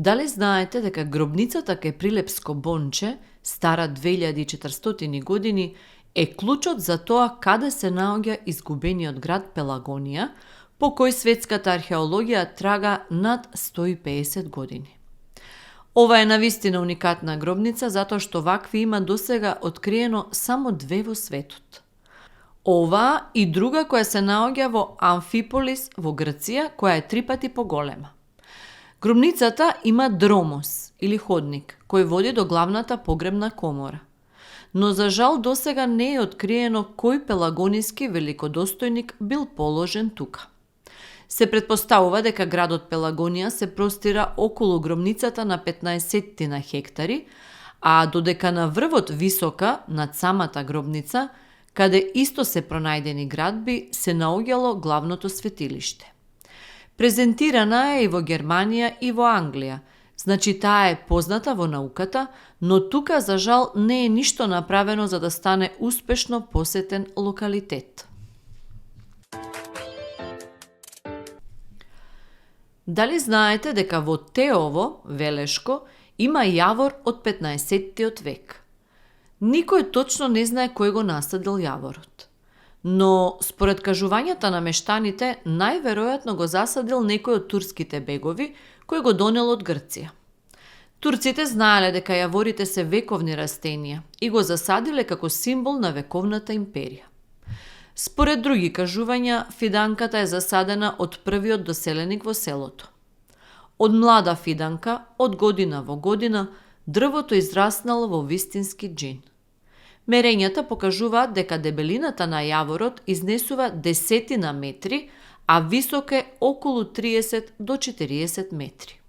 Дали знаете дека гробницата кај Прилепско Бонче, стара 2400 години, е клучот за тоа каде се наоѓа изгубениот град Пелагонија, по кој светската археологија трага над 150 години. Ова е навистина уникатна гробница затоа што вакви има досега откриено само 2 во светот. Оваа и друга која се наоѓа во Амфиполис во Грција, која е 3 пати поголема. Гробницата има дромос или ходник кој води до главната погребна комора. Но за жал досега не е откриено кој пелагониски великодостојник бил положен тука. Се претпоставува дека градот Пелагонија се простира околу гробницата на 15 на хектари, а додека на врвот висока над самата гробница, каде исто се пронајдени градби, се наоѓало главното светилиште. Презентирана е и во Германија и во Англија, значи таа е позната во науката, но тука за жал не е ништо направено за да стане успешно посетен локалитет. Дали знаете дека во Теово, Велешко, има јавор од 15-тиот век? Никој точно не знае кој го насадил јаворот. Но, според кажувањата на мештаните, најверојатно го засадил некој од турските бегови, кој го донел од Грција. Турците знаеле дека јаворите се вековни растенија и го засадиле како символ на вековната империја. Според други кажувања, фиданката е засадена од првиот доселеник во селото. Од млада фиданка, од година во година, дрвото израснало во вистински џин. Мерењата покажуваат дека дебелината на јаворот изнесува десетина метри, а висок е околу 30 до 40 метри.